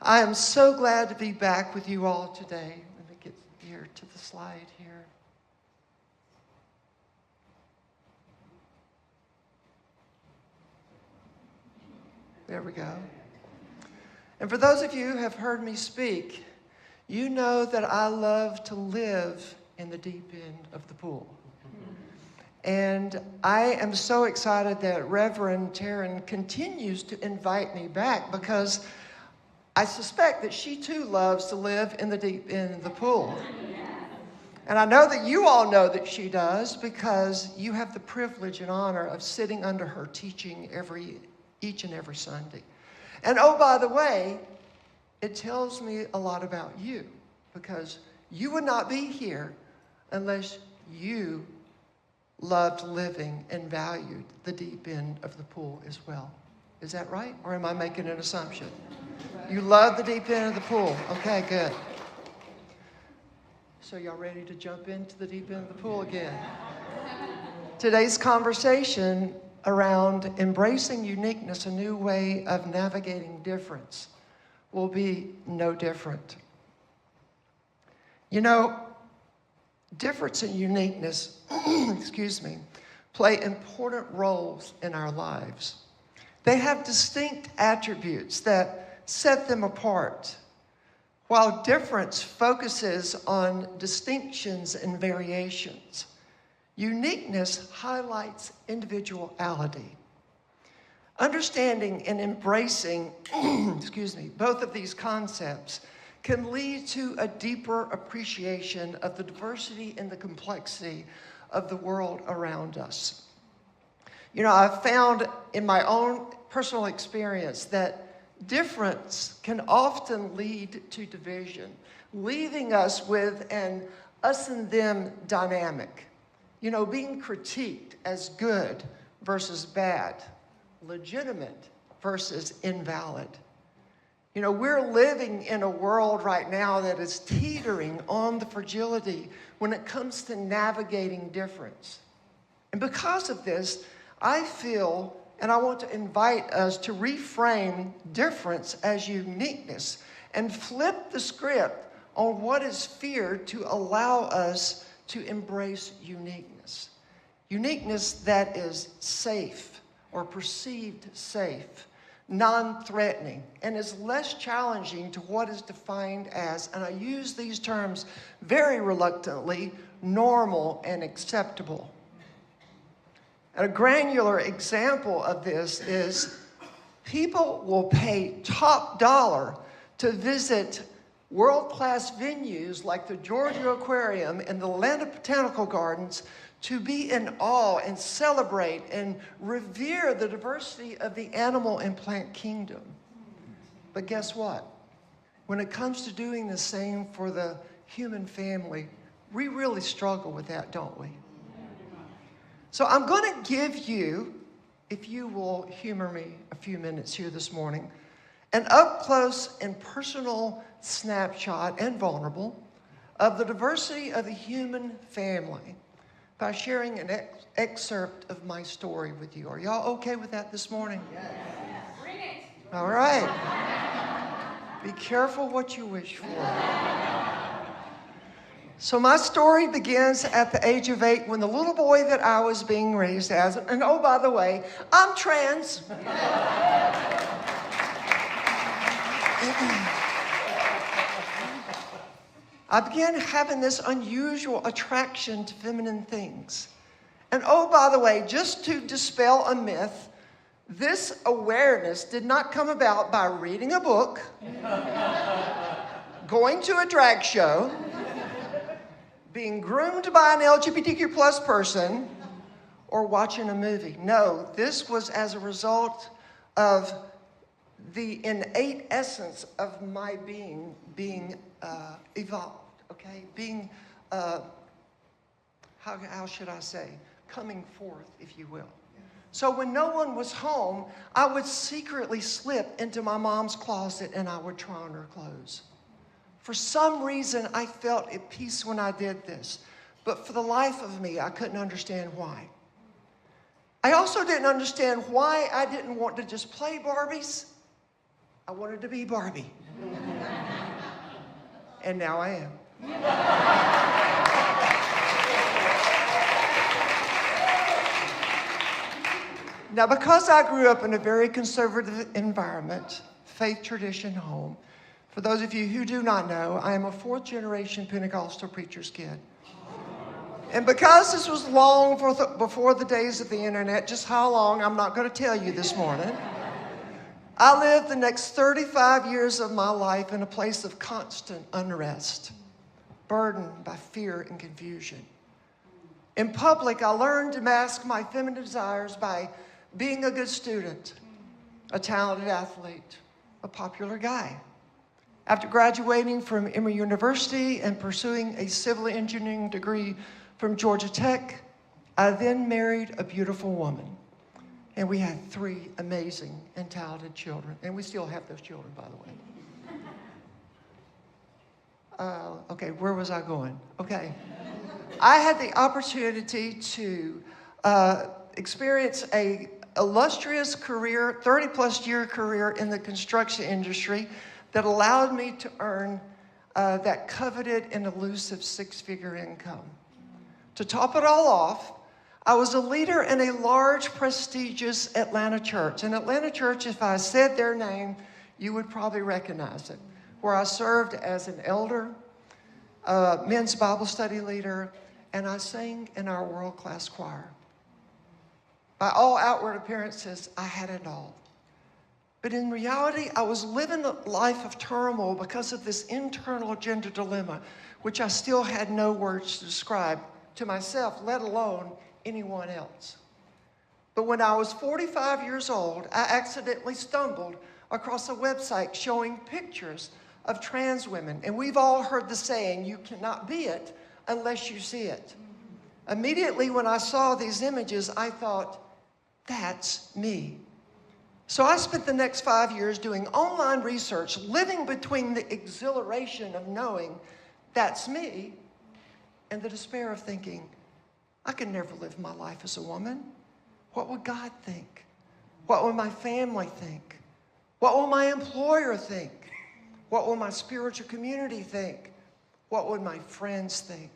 I am so glad to be back with you all today. Let me get here to the slide here. There we go. And for those of you who have heard me speak, you know that I love to live in the deep end of the pool. And I am so excited that Reverend Taryn continues to invite me back, because I suspect that she too loves to live in the deep end of the pool. And I know that you all know that she does, because you have the privilege and honor of sitting under her teaching each and every Sunday. And oh, by the way, it tells me a lot about you, because you would not be here unless you loved living and valued the deep end of the pool as well. Is that right? Or am I making an assumption? You love the deep end of the pool. Okay, good. So y'all ready to jump into the deep end of the pool again? Today's conversation around embracing uniqueness, a new way of navigating difference, will be no different. You know, difference and uniqueness, play important roles in our lives. They have distinct attributes that set them apart, while difference focuses on distinctions and variations. Uniqueness highlights individuality. Understanding and embracing, both of these concepts can lead to a deeper appreciation of the diversity and the complexity of the world around us. You know, I've found in my own personal experience that difference can often lead to division, leaving us with an us and them dynamic. You know, being critiqued as good versus bad, legitimate versus invalid. You know, we're living in a world right now that is teetering on the fragility when it comes to navigating difference. And because of this, I feel, and I want to invite us to reframe difference as uniqueness and flip the script on what is feared to allow us to embrace uniqueness. Uniqueness that is safe or perceived safe, non-threatening, and is less challenging to what is defined as, and I use these terms very reluctantly, normal and acceptable. And a granular example of this is people will pay top dollar to visit world-class venues like the Georgia Aquarium and the Atlanta Botanical Gardens to be in awe and celebrate and revere the diversity of the animal and plant kingdom. But guess what? When it comes to doing the same for the human family, we really struggle with that, don't we? So I'm going to give you, if you will humor me a few minutes here this morning, an up-close and personal snapshot, and vulnerable, of the diversity of the human family by sharing an excerpt of my story with you. Are y'all okay with that this morning? Yes. Bring it. All right. Be careful what you wish for. So my story begins at the age of 8 when the little boy that I was being raised as, and oh, by the way, I'm trans. I began having this unusual attraction to feminine things. And oh, by the way, just to dispel a myth, this awareness did not come about by reading a book, going to a drag show, being groomed by an LGBTQ plus person, or watching a movie. No, this was as a result of the innate essence of my being evolved, okay? Being, how should I say, coming forth, if you will. So when no one was home, I would secretly slip into my mom's closet and I would try on her clothes. For some reason, I felt at peace when I did this, but for the life of me, I couldn't understand why. I also didn't understand why I didn't want to just play Barbies. I wanted to be Barbie. And now I am. Now, because I grew up in a very conservative environment, faith tradition home, for those of you who do not know, I am a fourth-generation Pentecostal preacher's kid. And because this was long before the days of the internet, just how long, I'm not going to tell you this morning. I lived the next 35 years of my life in a place of constant unrest, burdened by fear and confusion. In public, I learned to mask my feminine desires by being a good student, a talented athlete, a popular guy. After graduating from Emory University and pursuing a civil engineering degree from Georgia Tech, I then married a beautiful woman. And we had 3 amazing and talented children. And we still have those children, by the way. Okay, where was I going? Okay. I had the opportunity to experience a illustrious career, 30-plus year career in the construction industry that allowed me to earn that coveted and elusive 6-figure income. To top it all off, I was a leader in a large, prestigious Atlanta church. An Atlanta church, if I said their name, you would probably recognize it, where I served as an elder, men's Bible study leader, and I sang in our world-class choir. By all outward appearances, I had it all. But in reality, I was living a life of turmoil because of this internal gender dilemma, which I still had no words to describe to myself, let alone anyone else. But when I was 45 years old, I accidentally stumbled across a website showing pictures of trans women. And we've all heard the saying, you cannot be it unless you see it. Immediately when I saw these images, I thought, that's me. So I spent the next 5 years doing online research, living between the exhilaration of knowing that's me and the despair of thinking, I could never live my life as a woman. What would God think? What would my family think? What will my employer think? What will my spiritual community think? What would my friends think?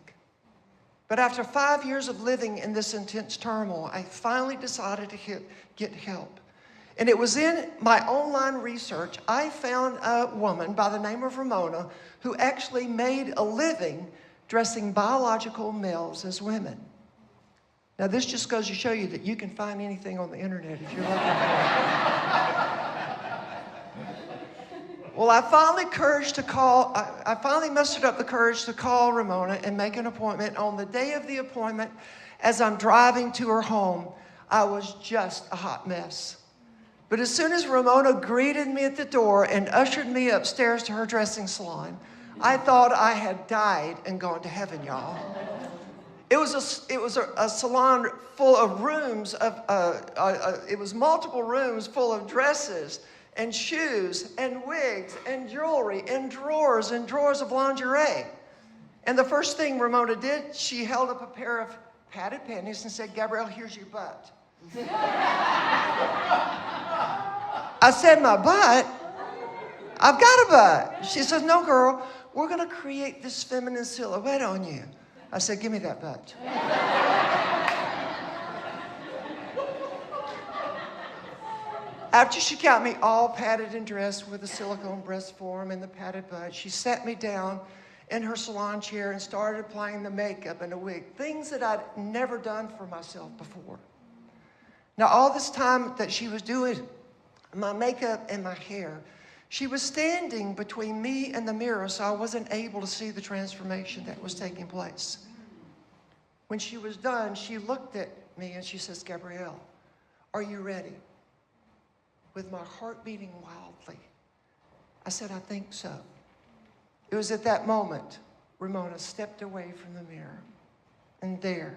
But after 5 years of living in this intense turmoil, I finally decided to get help. And it was in my online research, I found a woman by the name of Ramona who actually made a living dressing biological males as women. Now, this just goes to show you that you can find anything on the internet if you're looking for it. Well, I finally mustered up the courage to call Ramona and make an appointment. On the day of the appointment, as I'm driving to her home, I was just a hot mess. But as soon as Ramona greeted me at the door and ushered me upstairs to her dressing salon, I thought I had died and gone to heaven, y'all. It was a salon full of rooms it was multiple rooms full of dresses and shoes and wigs and jewelry and drawers of lingerie. And the first thing Ramona did, she held up a pair of padded panties and said, Gabrielle, here's your butt. I said, my butt? I've got a butt. She says, no, girl, we're going to create this feminine silhouette on you. I said, give me that butt. After she got me all padded and dressed with a silicone breast form and the padded butt, she sat me down in her salon chair and started applying the makeup and a wig, things that I'd never done for myself before. Now, all this time that she was doing my makeup and my hair, she was standing between me and the mirror, so I wasn't able to see the transformation that was taking place. When she was done, she looked at me and she says, Gabrielle, are you ready? With my heart beating wildly, I said, I think so. It was at that moment, Ramona stepped away from the mirror. And there,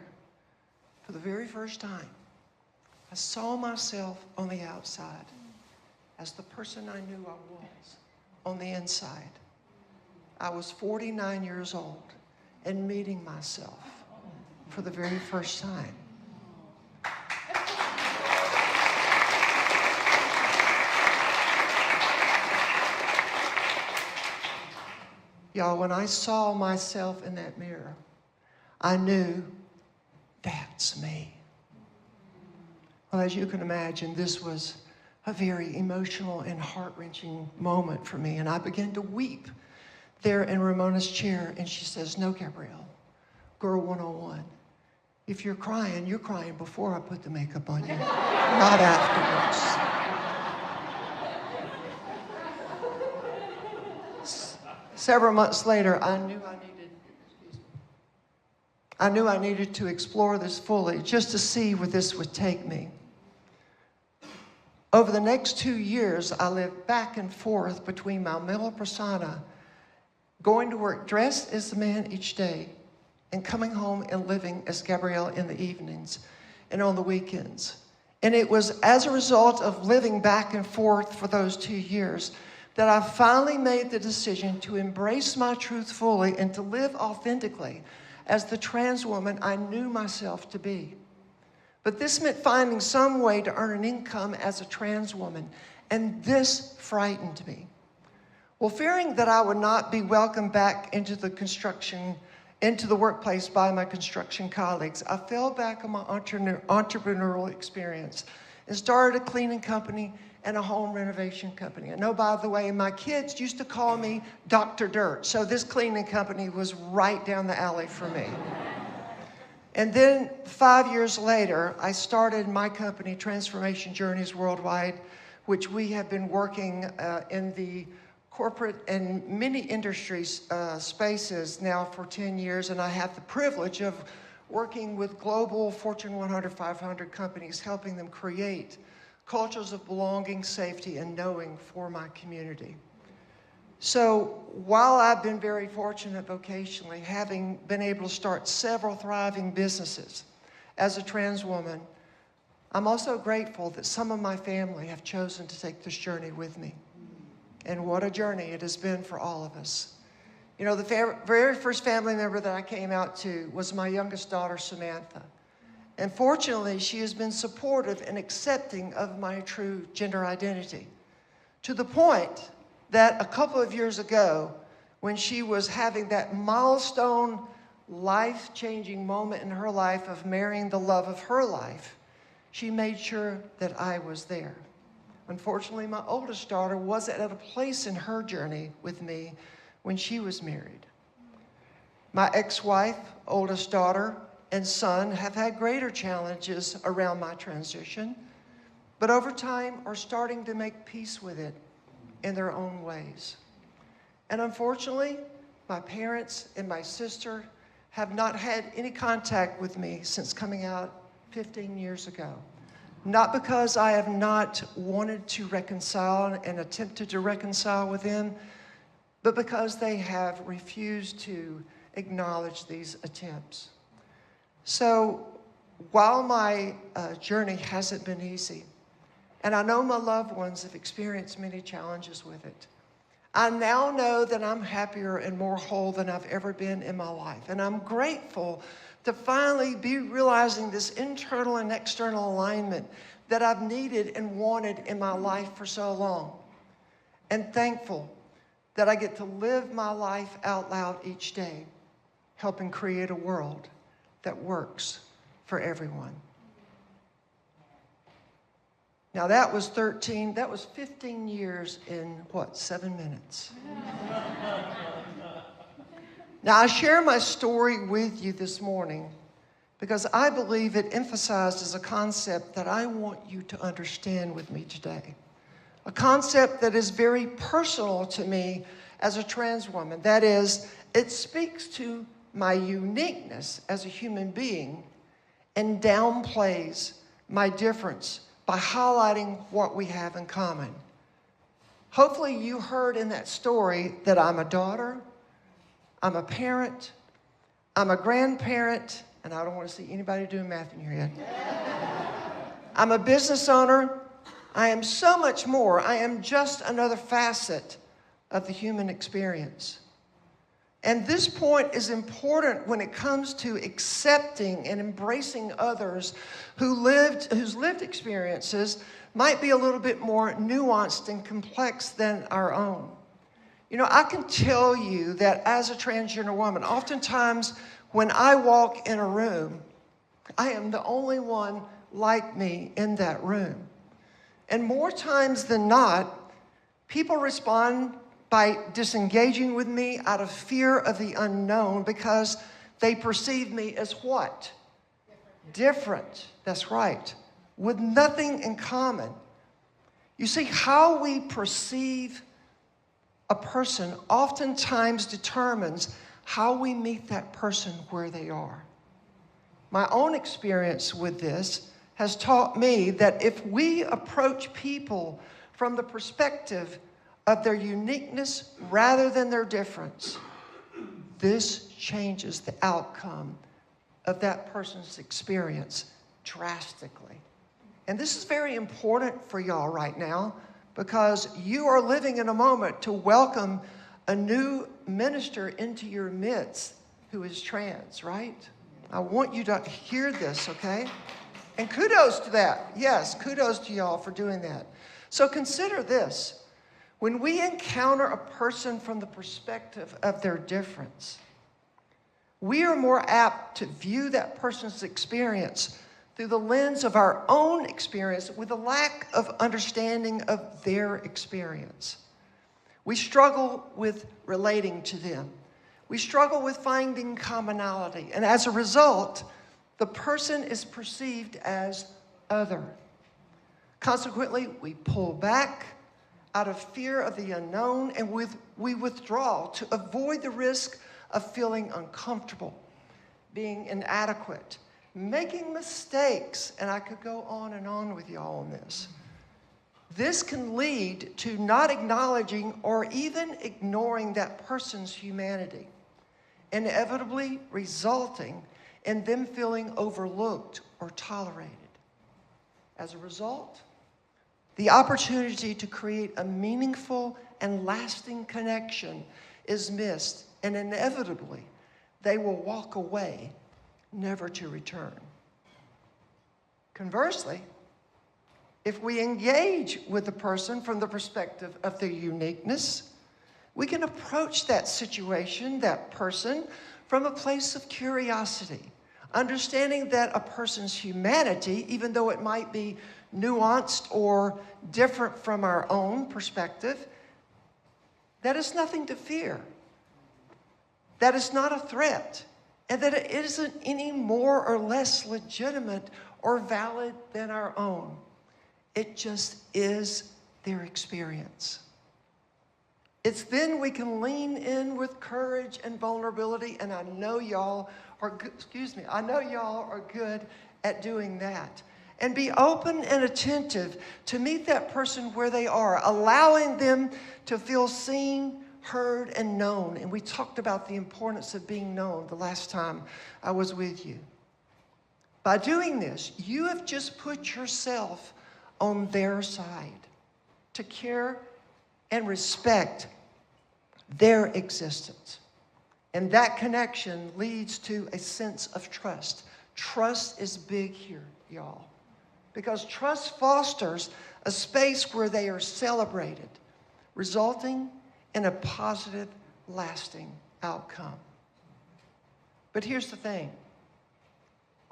for the very first time, I saw myself on the outside as the person I knew I was on the inside. I was 49 years old and meeting myself for the very first time. Y'all, when I saw myself in that mirror, I knew that's me. Well, as you can imagine, this was a very emotional and heart-wrenching moment for me. And I began to weep there in Ramona's chair. And she says, no, Gabrielle, Girl 101. If you're crying before I put the makeup on you, not afterwards. Several months later, I knew I needed to explore this fully, just to see where this would take me. Over the next 2 years, I lived back and forth between my male persona, going to work dressed as the man each day, and coming home and living as Gabrielle in the evenings and on the weekends. And it was as a result of living back and forth for those 2 years that I finally made the decision to embrace my truth fully and to live authentically as the trans woman I knew myself to be. But this meant finding some way to earn an income as a trans woman, and this frightened me. Well, fearing that I would not be welcomed back into the workplace by my construction colleagues, I fell back on my entrepreneurial experience and started a cleaning company and a home renovation company. And oh, by the way, my kids used to call me Dr. Dirt, so this cleaning company was right down the alley for me. And then 5 years later, I started my company, Transformation Journeys Worldwide, which we have been working in the corporate and many industries spaces now for 10 years. And I have the privilege of working with global Fortune 100, 500 companies, helping them create cultures of belonging, safety, and knowing for my community. So while I've been very fortunate vocationally, having been able to start several thriving businesses as a trans woman, I'm also grateful that some of my family have chosen to take this journey with me. And what a journey it has been for all of us. You know, the very first family member that I came out to was my youngest daughter, Samantha. And fortunately, she has been supportive and accepting of my true gender identity, to the point that a couple of years ago, when she was having that milestone, life-changing moment in her life of marrying the love of her life, she made sure that I was there. Unfortunately, my oldest daughter wasn't at a place in her journey with me when she was married. My ex-wife, oldest daughter, and son have had greater challenges around my transition, but over time are starting to make peace with it in their own ways. And unfortunately, my parents and my sister have not had any contact with me since coming out 15 years ago. Not because I have not wanted to reconcile and attempted to reconcile with them, but because they have refused to acknowledge these attempts. So while my journey hasn't been easy, and I know my loved ones have experienced many challenges with it, I now know that I'm happier and more whole than I've ever been in my life. And I'm grateful to finally be realizing this internal and external alignment that I've needed and wanted in my life for so long. And thankful that I get to live my life out loud each day, helping create a world that works for everyone. Now that was 15 years in 7 minutes? Now I share my story with you this morning because I believe it emphasizes a concept that I want you to understand with me today. A concept that is very personal to me as a trans woman. That is, it speaks to my uniqueness as a human being and downplays my difference by highlighting what we have in common. Hopefully you heard in that story that I'm a daughter, I'm a parent, I'm a grandparent, and I don't want to see anybody doing math in here yet. I'm a business owner. I am so much more. I am just another facet of the human experience. And this point is important when it comes to accepting and embracing others whose lived experiences might be a little bit more nuanced and complex than our own. You know, I can tell you that as a transgender woman, oftentimes when I walk in a room, I am the only one like me in that room. And more times than not, people respond by disengaging with me out of fear of the unknown because they perceive me as what? Different. That's right. With nothing in common. You see, how we perceive a person oftentimes determines how we meet that person where they are. My own experience with this has taught me that if we approach people from the perspective of their uniqueness rather than their difference, this changes the outcome of that person's experience drastically. And this is very important for y'all right now because you are living in a moment to welcome a new minister into your midst who is trans, right? I want you to hear this, okay? And kudos to that. Yes, kudos to y'all for doing that. So consider this. When we encounter a person from the perspective of their difference, we are more apt to view that person's experience through the lens of our own experience with a lack of understanding of their experience. We struggle with relating to them. We struggle with finding commonality. And as a result, the person is perceived as other. Consequently, we pull back out of fear of the unknown and we withdraw to avoid the risk of feeling uncomfortable, being inadequate, making mistakes, and I could go on and on with y'all on this. This can lead to not acknowledging or even ignoring that person's humanity, inevitably resulting in them feeling overlooked or tolerated. As a result, the opportunity to create a meaningful and lasting connection is missed, and inevitably, they will walk away, never to return. Conversely, if we engage with the person from the perspective of their uniqueness, we can approach that situation, that person, from a place of curiosity, understanding that a person's humanity, even though it might be nuanced or different from our own perspective, that is nothing to fear, that is not a threat, and that it isn't any more or less legitimate or valid than our own. It just is their experience. It's then we can lean in with courage and vulnerability, and I know y'all are good at doing that. And be open and attentive to meet that person where they are, allowing them to feel seen, heard, and known. And we talked about the importance of being known the last time I was with you. By doing this, you have just put yourself on their side to care and respect their existence. And that connection leads to a sense of trust. Trust is big here, y'all, because trust fosters a space where they are celebrated, resulting in a positive, lasting outcome. But here's the thing.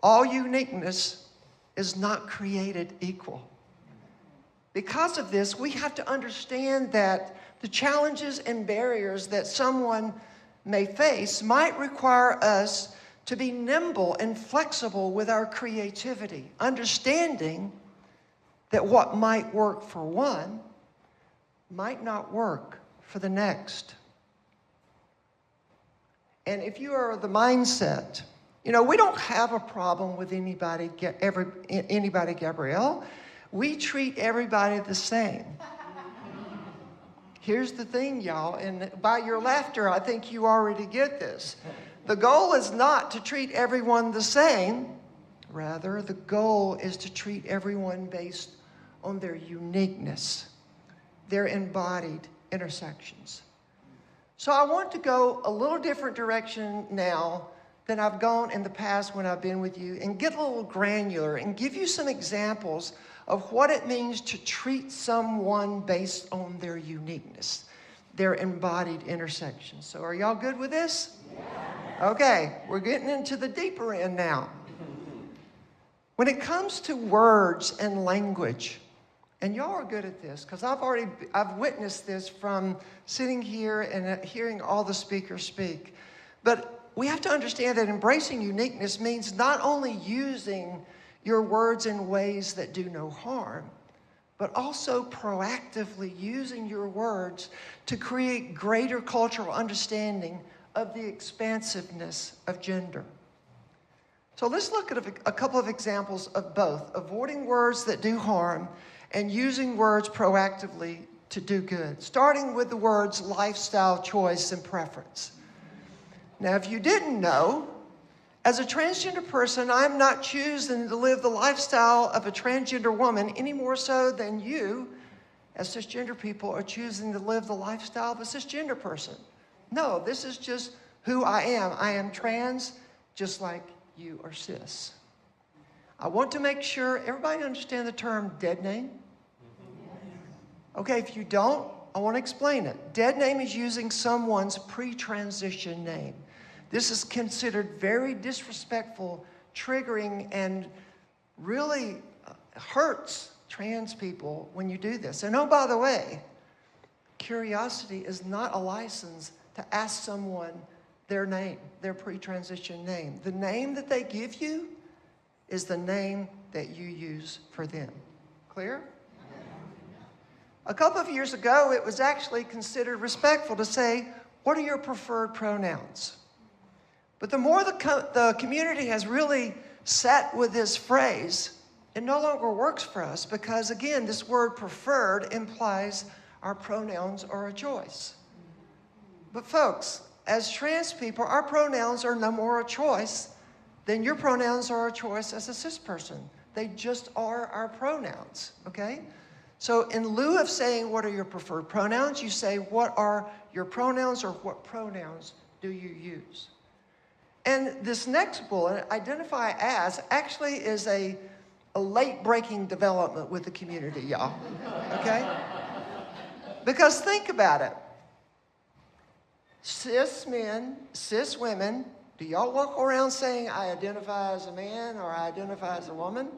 All uniqueness is not created equal. Because of this, we have to understand that the challenges and barriers that someone may face might require us to be nimble and flexible with our creativity, understanding that what might work for one might not work for the next. And if you are of the mindset, we don't have a problem with anybody, Gabrielle. We treat everybody the same. Here's the thing, y'all, and by your laughter, I think you already get this. The goal is not to treat everyone the same. Rather, the goal is to treat everyone based on their uniqueness, their embodied intersections. So I want to go a little different direction now than I've gone in the past when I've been with you, and get a little granular and give you some examples of what it means to treat someone based on their uniqueness. their embodied intersections. So are y'all good with this? Yeah. Okay, we're getting into the deeper end now. When it comes to words and language, and y'all are good at this, because I've witnessed this from sitting here and hearing all the speakers speak. But we have to understand that embracing uniqueness means not only using your words in ways that do no harm, but also proactively using your words to create greater cultural understanding of the expansiveness of gender. So let's look at a couple of examples of both, avoiding words that do harm and using words proactively to do good, starting with the words lifestyle, choice, and preference. Now, if you didn't know, as a transgender person, I'm not choosing to live the lifestyle of a transgender woman any more so than you, as cisgender people, are choosing to live the lifestyle of a cisgender person. No, this is just who I am. I am trans, just like you are cis. I want to make sure everybody understand the term dead name. Okay, if you don't, I want to explain it. Dead name is using someone's pre-transition name. This is considered very disrespectful, triggering, and really hurts trans people when you do this. And oh, by the way, curiosity is not a license to ask someone their name, their pre-transition name. The name that they give you is the name that you use for them. Clear? A couple of years ago, it was actually considered respectful to say, what are your preferred pronouns? But the more the community has really sat with this phrase, it no longer works for us because, again, this word preferred implies our pronouns are a choice. But folks, as trans people, our pronouns are no more a choice than your pronouns are a choice as a cis person. They just are our pronouns, okay? So in lieu of saying, what are your preferred pronouns, you say, what are your pronouns or what pronouns do you use? And this next bullet, identify as, actually is a late-breaking development with the community, y'all, okay? Because think about it. Cis men, cis women, do y'all walk around saying, I identify as a man or I identify as a woman?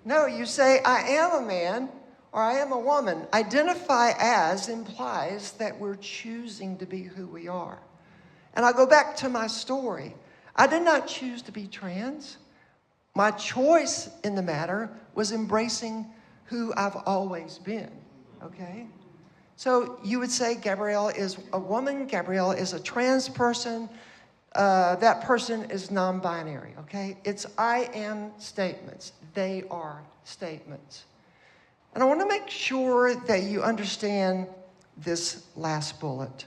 No, you say, I am a man or I am a woman. Identify as implies that we're choosing to be who we are. And I go back to my story. I did not choose to be trans. My choice in the matter was embracing who I've always been, okay? So you would say Gabrielle is a woman, Gabrielle is a trans person, that person is non-binary, okay? It's I am statements. They are statements. And I want to make sure that you understand this last bullet.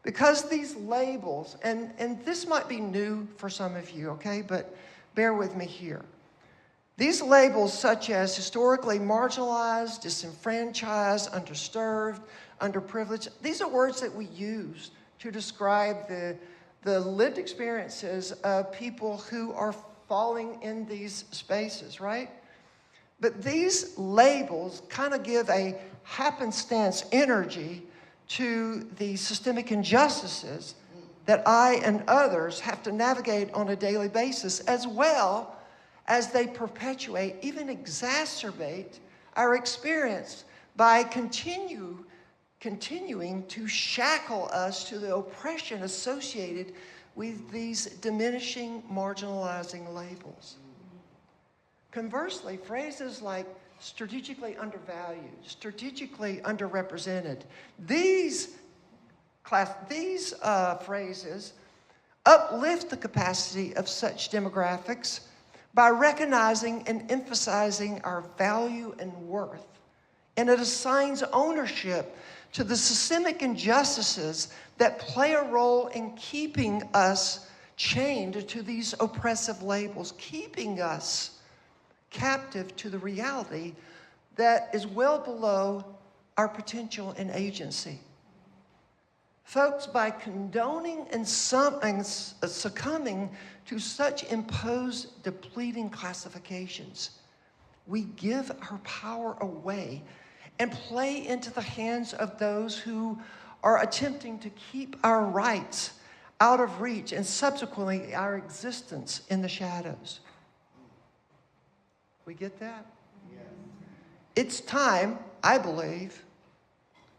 Because these labels, and this might be new for some of you, okay? But bear with me here. These labels such as historically marginalized, disenfranchised, underserved, underprivileged, these are words that we use to describe the lived experiences of people who are falling in these spaces, right? But these labels kind of give a happenstance energy to the systemic injustices that I and others have to navigate on a daily basis, as well as they perpetuate, even exacerbate our experience by continuing to shackle us to the oppression associated with these diminishing, marginalizing labels. Conversely, phrases like strategically undervalued, strategically underrepresented, these phrases uplift the capacity of such demographics by recognizing and emphasizing our value and worth. And it assigns ownership to the systemic injustices that play a role in keeping us chained to these oppressive labels, keeping us captive to the reality that is well below our potential and agency. Folks, by condoning and succumbing to such imposed depleting classifications, we give our power away and play into the hands of those who are attempting to keep our rights out of reach and subsequently our existence in the shadows. We get that? Yes. It's time, I believe,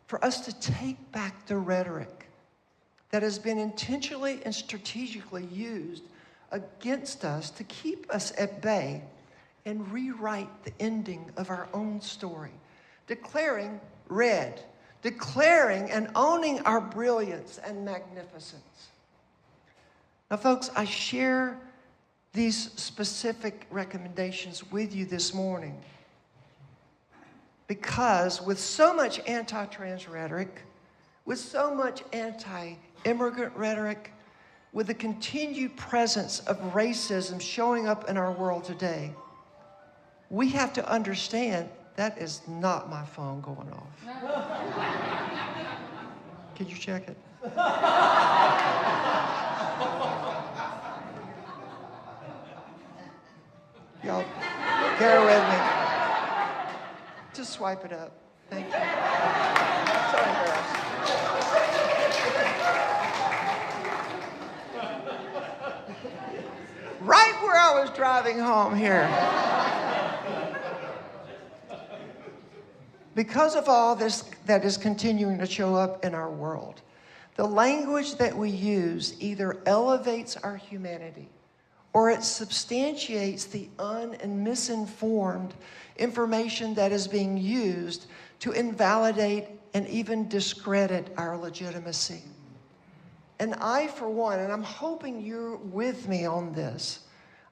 for us to take back the rhetoric that has been intentionally and strategically used against us to keep us at bay and rewrite the ending of our own story, declaring red, declaring and owning our brilliance and magnificence. Now, folks, I share these specific recommendations with you this morning because with so much anti-trans rhetoric, with so much anti-immigrant rhetoric, with the continued presence of racism showing up in our world today, we have to understand that is not my phone going off. Can you check it? Y'all, bear with me. Just swipe it up. Thank you. So embarrassed. Right where I was driving home here. Because of all this that is continuing to show up in our world, the language that we use either elevates our humanity or it substantiates the and misinformed information that is being used to invalidate and even discredit our legitimacy. And I, for one, and I'm hoping you're with me on this,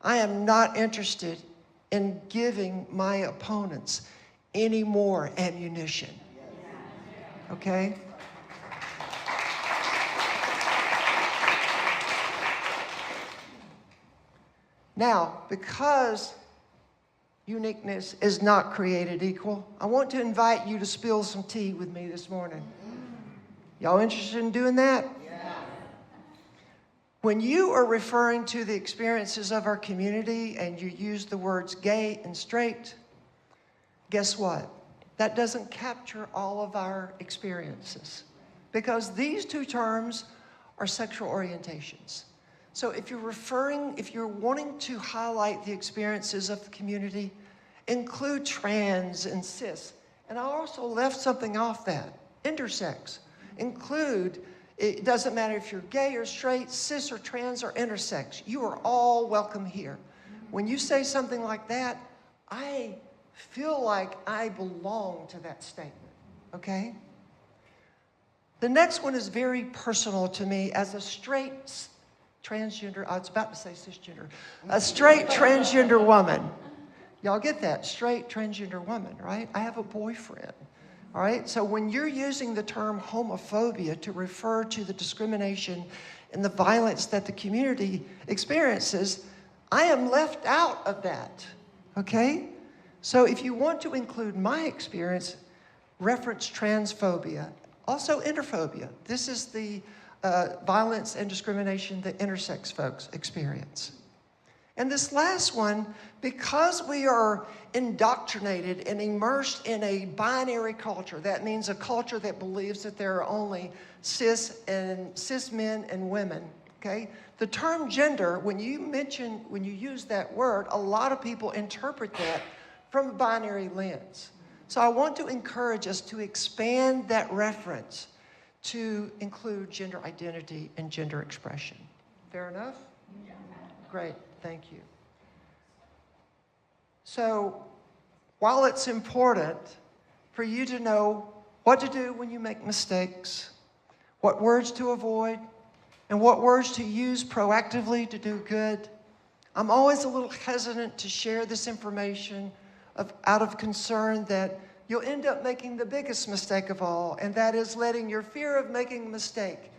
I am not interested in giving my opponents any more ammunition. Okay? Now, because uniqueness is not created equal, I want to invite you to spill some tea with me this morning. Y'all interested in doing that? Yeah. When you are referring to the experiences of our community and you use the words gay and straight, guess what? That doesn't capture all of our experiences because these two terms are sexual orientations. So if you're wanting to highlight the experiences of the community, include trans and cis. And I also left something off that, intersex. Include, it doesn't matter if you're gay or straight, cis or trans or intersex, you are all welcome here. When you say something like that, I feel like I belong to that statement, okay? The next one is very personal to me as a straight transgender, I was about to say cisgender, a straight transgender woman. Y'all get that? Straight transgender woman, right? I have a boyfriend, all right? So when you're using the term homophobia to refer to the discrimination and the violence that the community experiences, I am left out of that, okay? So if you want to include my experience, reference transphobia, also interphobia. This is the violence and discrimination that intersex folks experience. And this last one, because we are indoctrinated and immersed in a binary culture, that means a culture that believes that there are only cis men and women, okay? The term gender, when you use that word, a lot of people interpret that from a binary lens. So I want to encourage us to expand that reference to include gender identity and gender expression. Fair enough? Yeah. Great, thank you. So while it's important for you to know what to do when you make mistakes, what words to avoid, and what words to use proactively to do good, I'm always a little hesitant to share this information out of concern that you'll end up making the biggest mistake of all, and that is letting your fear of making a mistake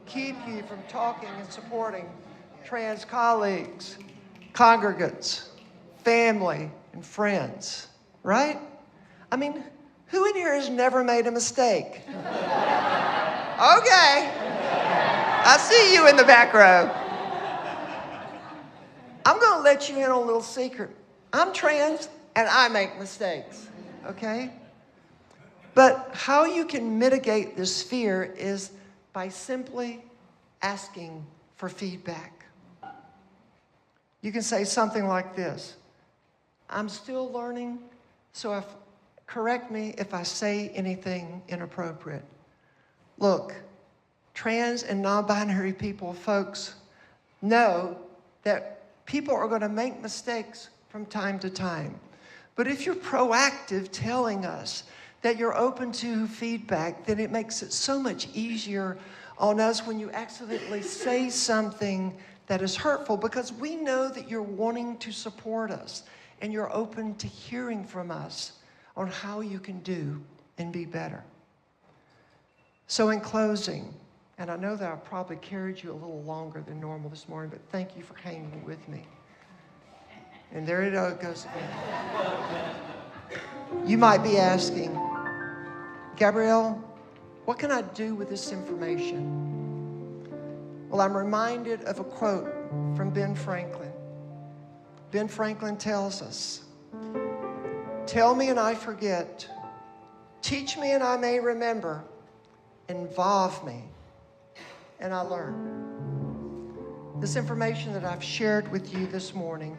keep you from talking and supporting trans colleagues, congregants, family, and friends, right? I mean, who in here has never made a mistake? Okay, I see you in the back row. I'm gonna let you in on a little secret. I'm trans and I make mistakes, okay? But how you can mitigate this fear is by simply asking for feedback. You can say something like this: I'm still learning, so correct me if I say anything inappropriate. Look, trans and non-binary people, folks, know that people are going to make mistakes from time to time. But if you're proactive telling us that you're open to feedback, then it makes it so much easier on us when you accidentally say something that is hurtful, because we know that you're wanting to support us and you're open to hearing from us on how you can do and be better. So in closing, and I know that I've probably carried you a little longer than normal this morning, but thank you for hanging with me. And there it goes again. You might be asking, Gabrielle, what can I do with this information? Well, I'm reminded of a quote from Ben Franklin. Ben Franklin tells us, "Tell me and I forget, teach me and I may remember, involve me and I learn." This information that I've shared with you this morning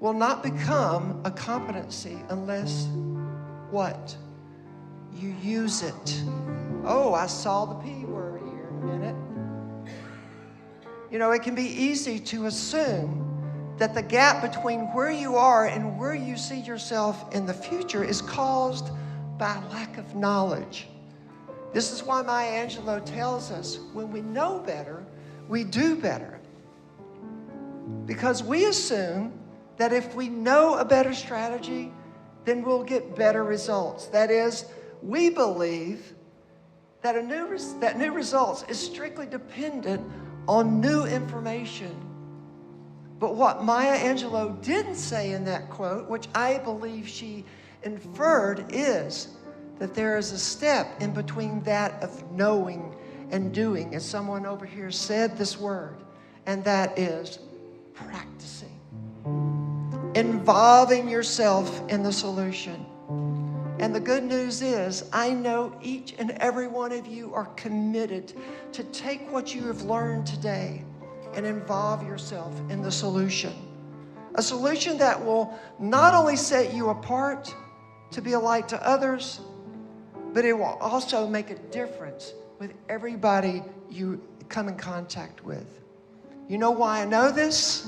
will not become a competency unless what? You use it. Oh, I saw the P word here in a minute. You know, it can be easy to assume that the gap between where you are and where you see yourself in the future is caused by lack of knowledge. This is why Maya Angelou tells us, when we know better, we do better. Because we assume that if we know a better strategy, then we'll get better results. That is, we believe that new results is strictly dependent on new information. But what Maya Angelou didn't say in that quote, which I believe she inferred, is that there is a step in between that of knowing and doing, as someone over here said this word, and that is practicing. Involving yourself in the solution. And the good news is, I know each and every one of you are committed to take what you have learned today and involve yourself in the solution. A solution that will not only set you apart to be a light to others, but it will also make a difference with everybody you come in contact with. You know why I know this?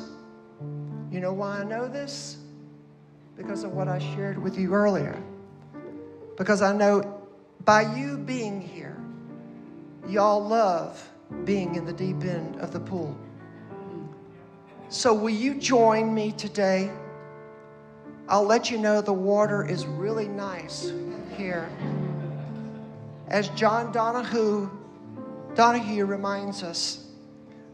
You know why I know this? Because of what I shared with you earlier. Because I know by you being here, y'all love being in the deep end of the pool. So will you join me today? I'll let you know the water is really nice here. As John Donahue reminds us,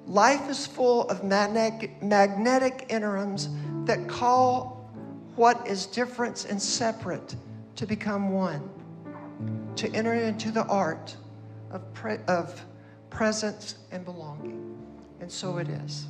life is full of magnetic interims that call what is different and separate to become one, to enter into the art of presence and belonging. And so it is.